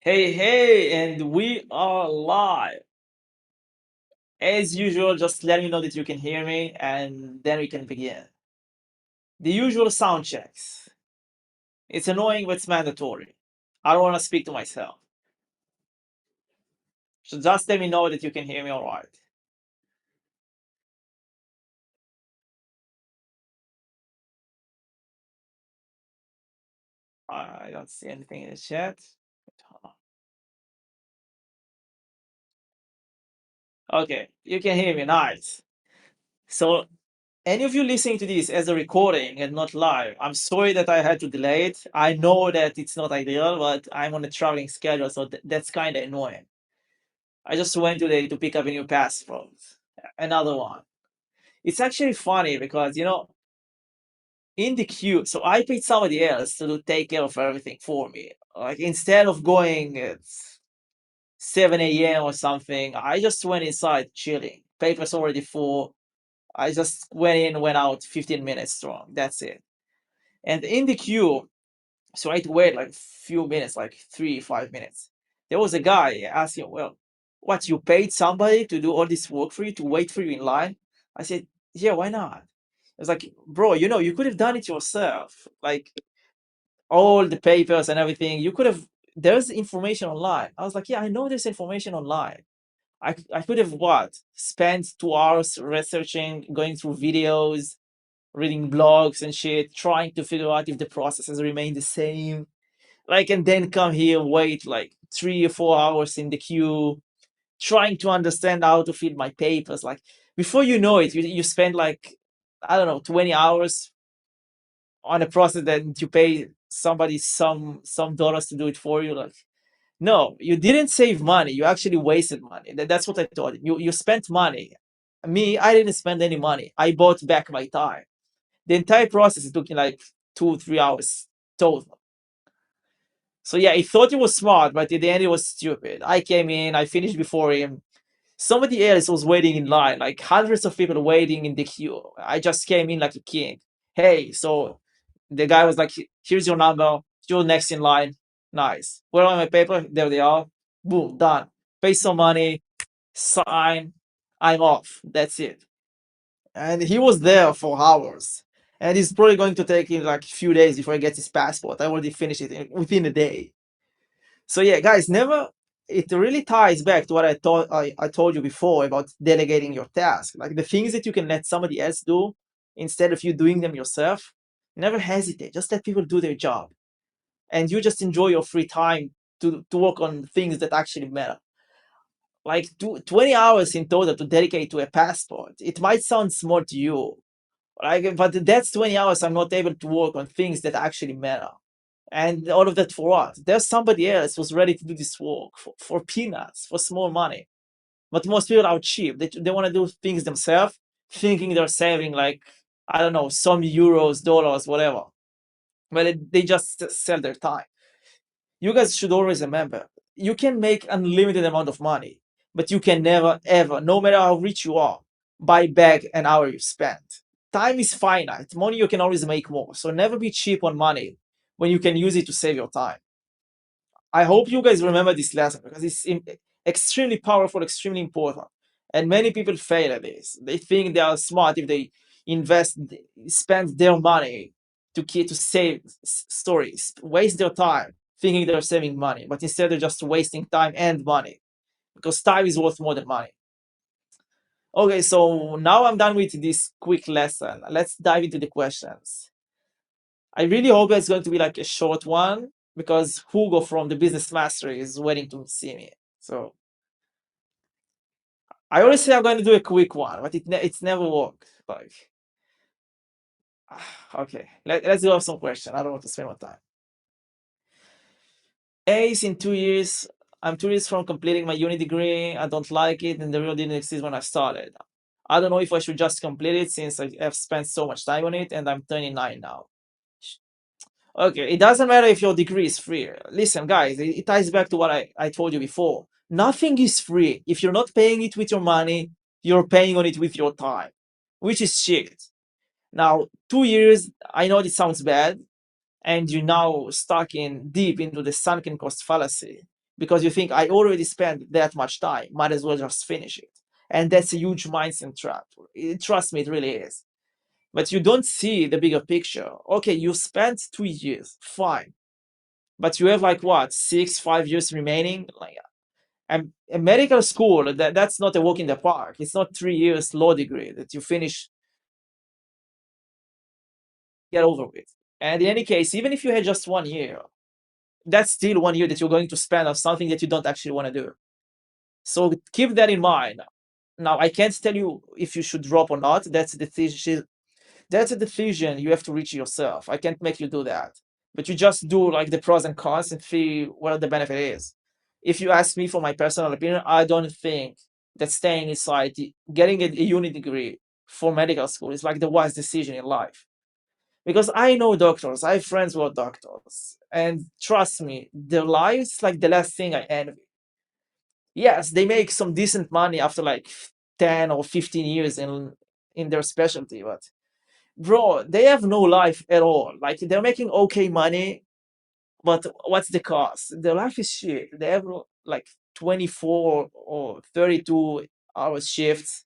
Hey, hey, and we are live. As usual, just letting you know that you can hear me, and then we can begin. The usual sound checks. It's annoying, but it's mandatory. I don't want to speak to myself. So just let me know that you can hear me all right. I don't see anything in the chat. Okay, you can hear me. Nice. So, any of you listening to this as a recording and not live, I'm sorry that I had to delay it. I know that it's not ideal, but I'm on a traveling schedule, so that's kind of annoying. I just went today to pick up a new passport, another one. It's actually funny because in the queue, so I paid somebody else to take care of everything for me. Like instead of going at 7 a.m. or something, I just went inside chilling. Papers already full. I just went in, went out 15 minutes strong. That's it. And in the queue, so I had to wait like a few minutes, like 3, 5 minutes. There was a guy asking, "Well, what, you paid somebody to do all this work for you, to wait for you in line?" I said, "Yeah, why not?" I was like, "Bro, you could have done it yourself. Like all the papers and everything, you could have, there's information online." I was like, "Yeah, I know there's information online. I could have what? Spent 2 hours researching, going through videos, reading blogs and shit, trying to figure out if the processes remain the same, like, and then come here, wait like 3 or 4 hours in the queue, trying to understand how to fill my papers. Like before you know it, you spend like, I don't know, 20 hours on a process that you pay somebody some dollars to do it for you. Like, no, you didn't save money, you actually wasted money. That's what I told him. You spent money. Me, I didn't spend any money. I bought back my time. The entire process took me like 2 3 hours total. So yeah, he thought he was smart, but in the end, he was stupid. I came in, I finished before him. Somebody else was waiting in line, like hundreds of people waiting in the queue. I just came in like a king. Hey, so the guy was like, "Here's your number. You're next in line." Nice. Where are my paper? There they are. Boom, done. Pay some money, sign. I'm off. That's it. And he was there for hours. And he's probably going to take him like a few days before he gets his passport. I already finished it within a day. So yeah, guys, never. It really ties back to what I told you before about delegating your task. Like the things that you can let somebody else do instead of you doing them yourself. Never hesitate. Just let people do their job, and you just enjoy your free time to work on things that actually matter. Like 20 hours in total to dedicate to a passport. It might sound small to you, like, but that's 20 hours I'm not able to work on things that actually matter. And all of that for what? There's somebody else who's ready to do this work for peanuts, for small money. But most people are cheap. They want to do things themselves, thinking they're saving like, I don't know, some euros, dollars, whatever. But they just sell their time. You guys should always remember, you can make unlimited amount of money, but you can never, ever, no matter how rich you are, buy back an hour you spent. Time is finite. Money you can always make more. So never be cheap on money when you can use it to save your time. I hope you guys remember this lesson because it's extremely powerful, extremely important. And many people fail at this. They think they are smart if they invest, spend their money to save stories, waste their time thinking they're saving money, but instead they're just wasting time and money because time is worth more than money. Okay, so now I'm done with this quick lesson. Let's dive into the questions. I really hope it's going to be like a short one because Hugo from the Business Mastery is waiting to see me. So I always say I'm going to do a quick one, but it's never worked. Like, okay, let's go have some question. I don't want to spend more time. Ace in 2 years. I'm 2 years from completing my uni degree. I don't like it, and the real didn't exist when I started. I don't know if I should just complete it since I have spent so much time on it, and I'm 29 now. Okay, it doesn't matter if your degree is free. Listen, guys, it ties back to what I told you before. Nothing is free. If you're not paying it with your money, you're paying on it with your time, which is shit. Now, 2 years, I know this sounds bad, and you're now stuck in deep into the sunken cost fallacy because you think I already spent that much time, might as well just finish it. And that's a huge mindset trap. Trust me, it really is. But you don't see the bigger picture. Okay, you spent 2 years, fine. But you have like what, 5 years remaining? Like, and a medical school, that's not a walk in the park. It's not 3 years law degree that you finish, get over with. And in any case, even if you had just 1 year, that's still 1 year that you're going to spend on something that you don't actually want to do. So keep that in mind. Now, I can't tell you if you should drop or not. That's a decision. That's a decision you have to reach yourself. I can't make you do that. But you just do like the pros and cons and see what the benefit is. If you ask me for my personal opinion, I don't think that staying inside, getting a uni degree for medical school is like the wise decision in life. Because I know doctors, I have friends who are doctors, and trust me, their lives like the last thing I envy. Yes, they make some decent money after like 10 or 15 years in their specialty, but bro, they have no life at all. Like they're making okay money, but what's the cost? Their life is shit. They have like 24 or 32 hours shifts.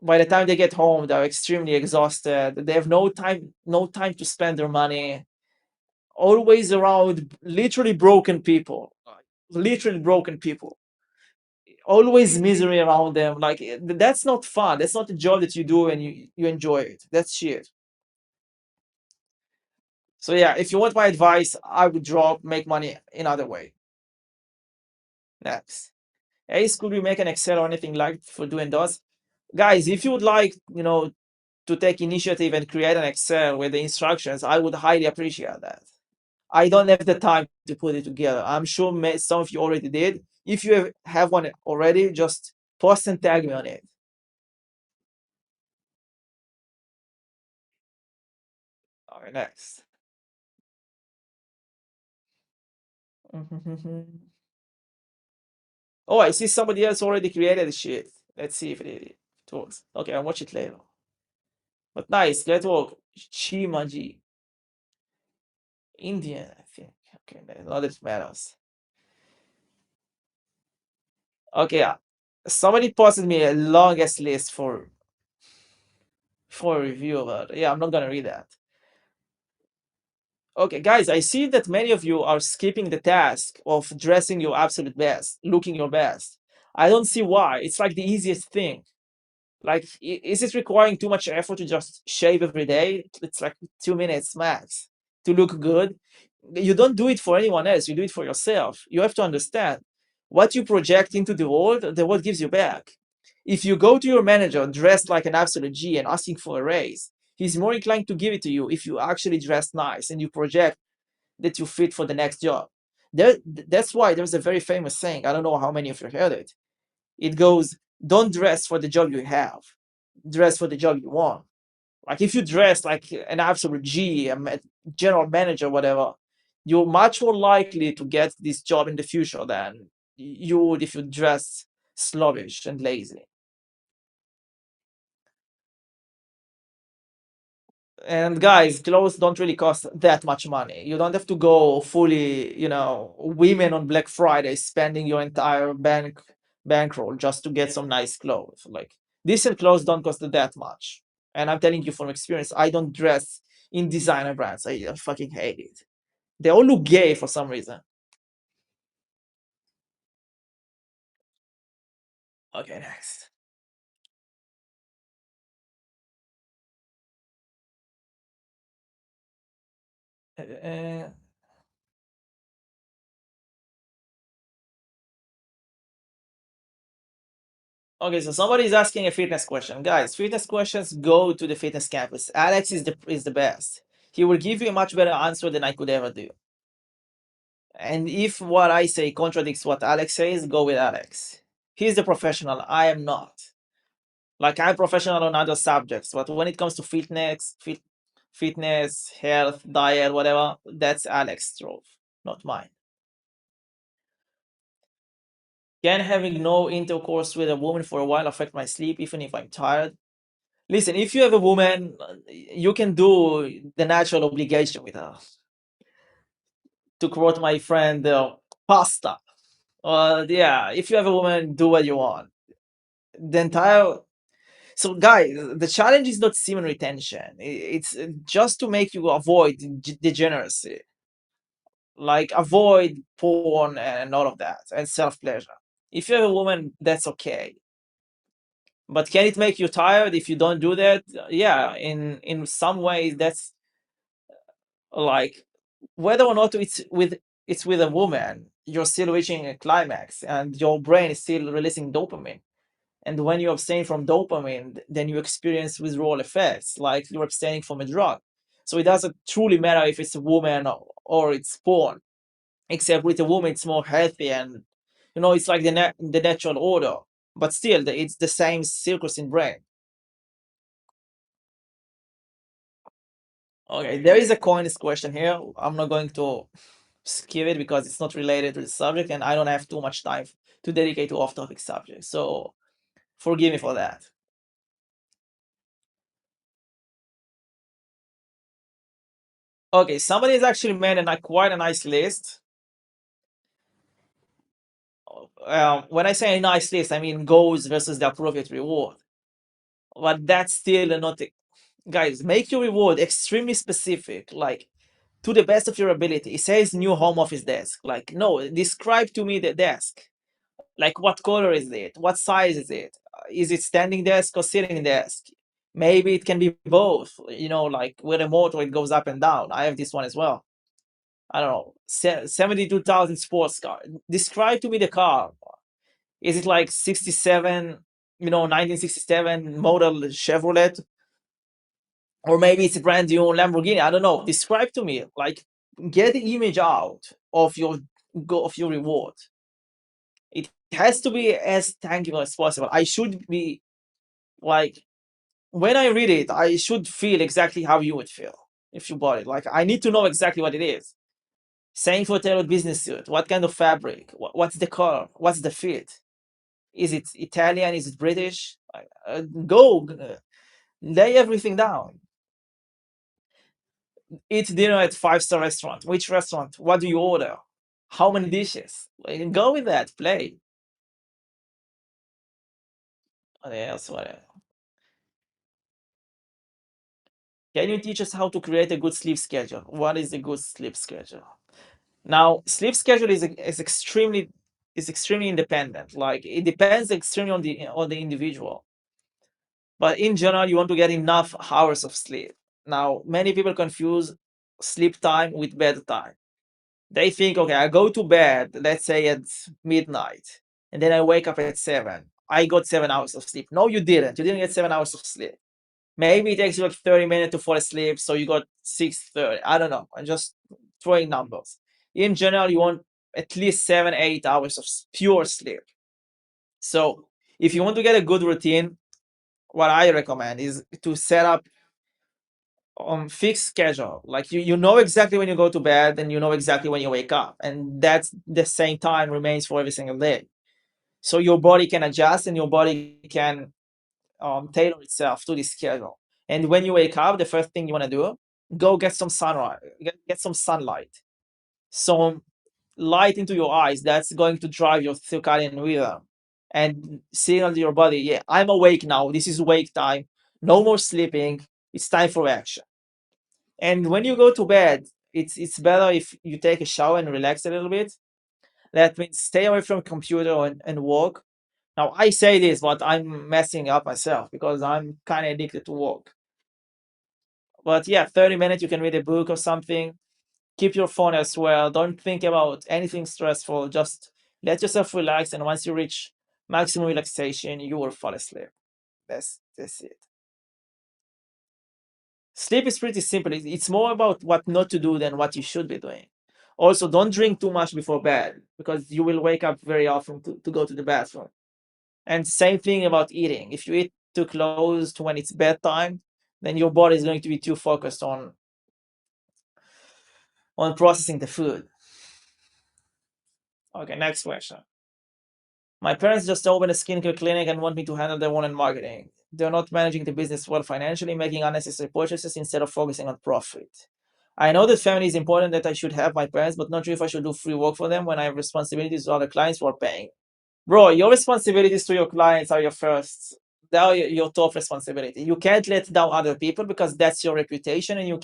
By the time they get home, they're extremely exhausted. They have no time to spend their money. Always around literally broken people. Literally broken people. Always misery around them. Like that's not fun. That's not a job that you do and you enjoy it. That's shit. So yeah, if you want my advice, I would drop, make money another way. Next. Ace, could we make an Excel or anything like for doing those? Guys, if you would like, to take initiative and create an Excel with the instructions, I would highly appreciate that. I don't have the time to put it together. I'm sure some of you already did. If you have one already, just post and tag me on it. All right, next. Oh, I see somebody else already created the shit. Let's see if it works. Okay, I'll watch it later. But nice, let's work. Chimaji. Indian, I think. Okay, not that matters. Okay, somebody posted me a longest list for review, but yeah, I'm not gonna read that. Okay, guys, I see that many of you are skipping the task of dressing your absolute best, looking your best. I don't see why. It's like the easiest thing. Like, is it requiring too much effort to just shave every day? It's like 2 minutes max to look good. You don't do it for anyone else. You do it for yourself. You have to understand what you project into the world gives you back. If you go to your manager dressed like an absolute G and asking for a raise, he's more inclined to give it to you if you actually dress nice and you project that you fit for the next job. That's why there's a very famous saying. I don't know how many of you heard it. It goes, don't dress for the job you have, dress for the job you want. Like if you dress like an absolute G, a general manager, whatever, you're much more likely to get this job in the future than you would if you dress sluggish and lazy. And guys, clothes don't really cost that much money. You don't have to go fully, women on Black Friday spending your entire bankroll just to get some nice clothes. Like decent clothes don't cost that much. And I'm telling you from experience, I don't dress in designer brands. I fucking hate it. They all look gay for some reason. Okay, next. Uh, okay, so somebody's asking a fitness question. Guys, fitness questions go to the fitness campus. Alex is the best. He will give you a much better answer than I could ever do. And if what I say contradicts what Alex says, go with Alex. He's the professional. I am not. Like I'm professional on other subjects, but when it comes to fitness, health, diet, whatever, that's Alex Strove, not mine. Can having no intercourse with a woman for a while affect my sleep, even if I'm tired? Listen, if you have a woman, you can do the natural obligation with her. To quote my friend, pasta. Yeah, if you have a woman, do what you want. The entire So, guys, the challenge is not semen retention. It's just to make you avoid degeneracy, like avoid porn and all of that, and self pleasure. If you have a woman, that's okay. But can it make you tired if you don't do that? Yeah, in some ways, that's like whether or not it's with a woman, you're still reaching a climax, and your brain is still releasing dopamine. And when you abstain from dopamine, then you experience withdrawal effects, like you're abstaining from a drug. So it doesn't truly matter if it's a woman or it's porn, except with a woman, it's more healthy and, it's like the natural order. But still, it's the same circuits in brain. Okay, there is a coin's question here. I'm not going to skip it because it's not related to the subject, and I don't have too much time to dedicate to off-topic subjects. So forgive me for that. Okay, somebody has actually made quite a nice list. When I say a nice list, I mean goals versus the appropriate reward. But that's still not, guys, make your reward extremely specific, like to the best of your ability. It says new home office desk. Like, no, describe to me the desk. Like, what color is it? What size is it? Is it standing desk or sitting desk? Maybe it can be both, like with a motor, it goes up and down. I have this one as well. I don't know, 72,000 sports car. Describe to me the car. Is it like 67, 1967 model Chevrolet? Or maybe it's a brand new Lamborghini. I don't know. Describe to me, like, get the image out of your reward. It has to be as tangible as possible. I should be like, when I read it, I should feel exactly how you would feel if you bought it. Like, I need to know exactly what it is. Same for tailored business suit. What kind of fabric? What's the color? What's the fit? Is it Italian? Is it British? Go lay everything down. Eat dinner at five-star restaurant. Which restaurant? What do you order? How many dishes? Like, go with that. Play. What else? What else? Can you teach us how to create a good sleep schedule? What is a good sleep schedule? Now, sleep schedule is extremely independent. Like, it depends extremely on the individual. But in general, you want to get enough hours of sleep. Now, many people confuse sleep time with bedtime. They think, okay, I go to bed, let's say at midnight, and then I wake up at 7. I got 7 hours of sleep. No, you didn't. You didn't get 7 hours of sleep. Maybe it takes you like 30 minutes to fall asleep, so you got 6:30. I don't know. I'm just throwing numbers. In general, you want at least 7, 8 hours of pure sleep. So if you want to get a good routine, what I recommend is to set up fixed schedule. Like, you know exactly when you go to bed and you know exactly when you wake up, and that's the same time remains for every single day. So your body can adjust and your body can tailor itself to this schedule. And when you wake up, the first thing you want to do, go get some sunlight, get some sunlight, some light into your eyes. That's going to drive your circadian rhythm and signal to your body, yeah, I'm awake now. This is wake time. No more sleeping. It's time for action. And when you go to bed, it's better if you take a shower and relax a little bit. That means stay away from computer and work. Now I say this, but I'm messing up myself because I'm kind of addicted to work. But yeah, 30 minutes you can read a book or something. Keep your phone as well. Don't think about anything stressful. Just let yourself relax, and once you reach maximum relaxation, you will fall asleep. That's it. Sleep is pretty simple. It's more about what not to do than what you should be doing. Also, don't drink too much before bed because you will wake up very often to go to the bathroom. And same thing about eating. If you eat too close to when it's bedtime, then your body is going to be too focused on processing the food. Okay, next question. My parents just opened a skincare clinic and want me to handle their own marketing. They're not managing the business well financially, making unnecessary purchases instead of focusing on profit. I know that family is important, that I should have my parents, but not sure if I should do free work for them when I have responsibilities to other clients who are paying. Bro, your responsibilities to your clients are your first. They are your top responsibility. You can't let down other people because that's your reputation, and you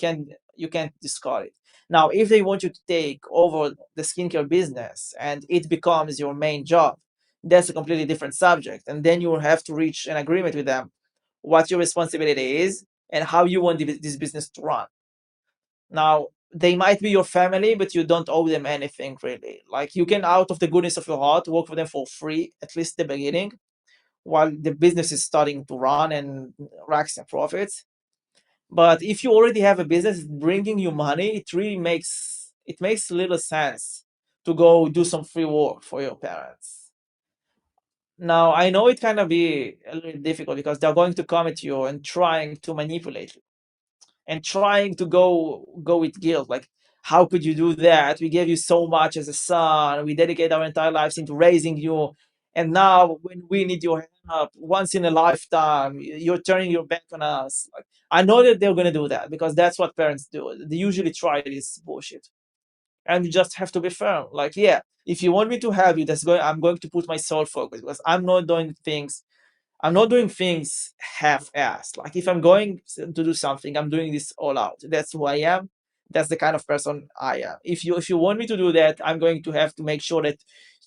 can't discard it. Now, if they want you to take over the skincare business and it becomes your main job, that's a completely different subject. And then you will have to reach an agreement with them what your responsibility is and how you want this business to run. Now, they might be your family, but you don't owe them anything really. Like you can, out of the goodness of your heart, work for them for free, at least the beginning, while the business is starting to run and racks and profits. But if you already have a business bringing you money, it makes little sense to go do some free work for your parents. Now, I know it kind of be a little difficult because they're going to come at you and trying to manipulate you and trying to go with guilt. Like, how could you do that? We gave you so much as a son. We dedicate our entire lives into raising you. And now when we need your help once in a lifetime, you're turning your back on us. Like, I know that they're gonna do that because that's what parents do. They usually try this bullshit. And you just have to be firm. Like, yeah, if you want me to help you, I'm going to put my sole focus because I'm not doing things half-assed. Like if I'm going to do something, I'm doing this all out. That's who I am. That's the kind of person I am. If you want me to do that, I'm going to have to make sure that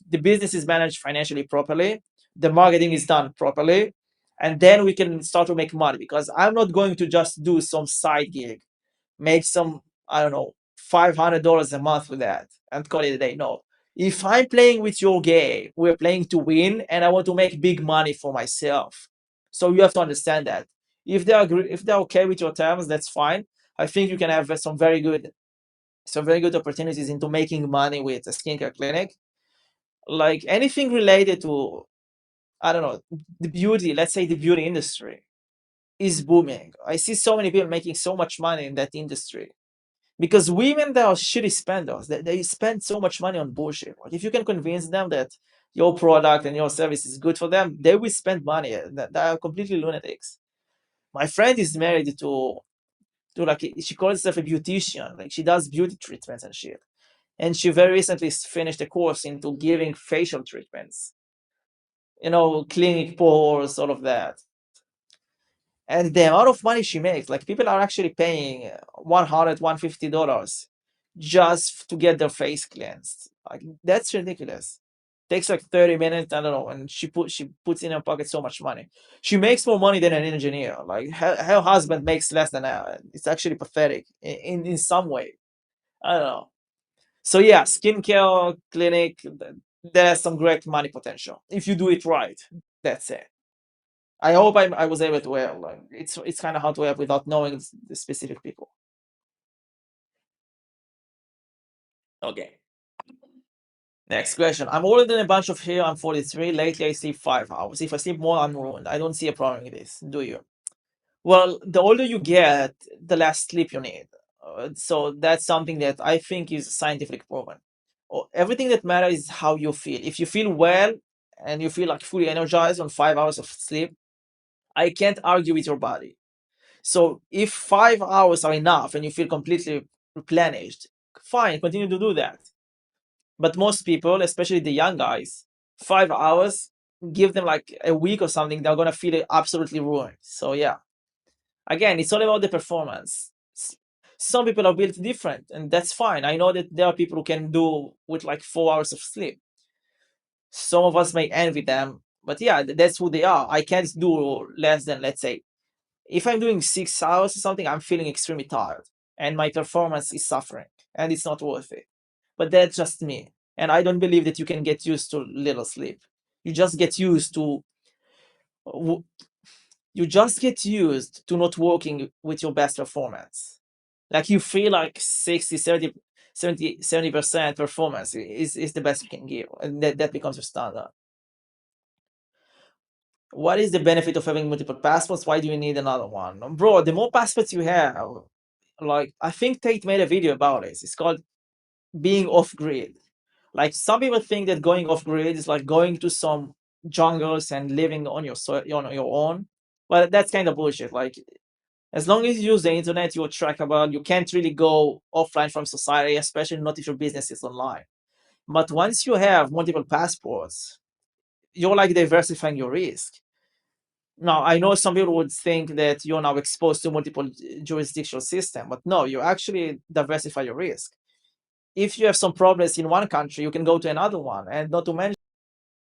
the business is managed financially properly, the marketing is done properly, and then we can start to make money. Because I'm not going to just do some side gig, make some, I don't know, $500 a month with that and call it a day. No. If I'm playing with your game, we're playing to win, and I want to make big money for myself. So you have to understand that. If they're okay with your terms, that's fine. I think you can have some very good opportunities into making money with a skincare clinic. Like anything related to, I don't know, the beauty, let's say the beauty industry is booming. I see so many people making so much money in that industry because women, they are shitty spenders. They spend so much money on bullshit. Like if you can convince them that your product and your service is good for them, they will spend money. They are completely lunatics. My friend is married to like, she calls herself a beautician. Like she does beauty treatments and shit. And she very recently finished a course into giving facial treatments. Clinic pores, all of that. And the amount of money she makes, like people are actually paying 100, $150 just to get their face cleansed. Like that's ridiculous. Takes like 30 minutes, I don't know, and she puts in her pocket so much money. She makes more money than an engineer. Like her husband makes less than her. It's actually pathetic in some way. I don't know. So yeah, skincare clinic, there's some great money potential if you do it right. That's it. I hope I was able to help. Like it's kind of hard to help without knowing the specific people. Okay. Next question. I'm older than a bunch of hair. I'm 43. Lately, I sleep 5 hours. If I sleep more, I'm ruined. I don't see a problem with this. Do you? Well, the older you get, the less sleep you need. So that's something that I think is scientifically proven. Everything that matters is how you feel. If you feel well and you feel like fully energized on 5 hours of sleep, I can't argue with your body. So if 5 hours are enough and you feel completely replenished, fine, continue to do that. But most people, especially the young guys, 5 hours, give them like a week or something, they're gonna feel absolutely ruined. So yeah, again, it's all about the performance. Some people are built different, and that's fine. I know that there are people who can do with like 4 hours of sleep. Some of us may envy them, but yeah, that's who they are. I can't do less than, let's say, if I'm doing 6 hours or something, I'm feeling extremely tired and my performance is suffering and it's not worth it. But that's just me. And I don't believe that you can get used to little sleep. You just get used to w- you just get used to not working with your best performance. Like you feel like 60, 70, 70% performance is the best you can give. And that becomes your standard. What is the benefit of having multiple passports? Why do you need another one? Bro, the more passports you have, like I think Tate made a video about it. It's called being off grid. Like some people think that going off grid is like going to some jungles and living on your own. But that's kind of bullshit. Like As long as you use the internet, you're trackable. You can't really go offline from society, especially not if your business is online. But once you have multiple passports, you're like diversifying your risk. Now, I know some people would think that you're now exposed to multiple jurisdictional system, but no, you actually diversify your risk. If you have some problems in one country, you can go to another one, and not to mention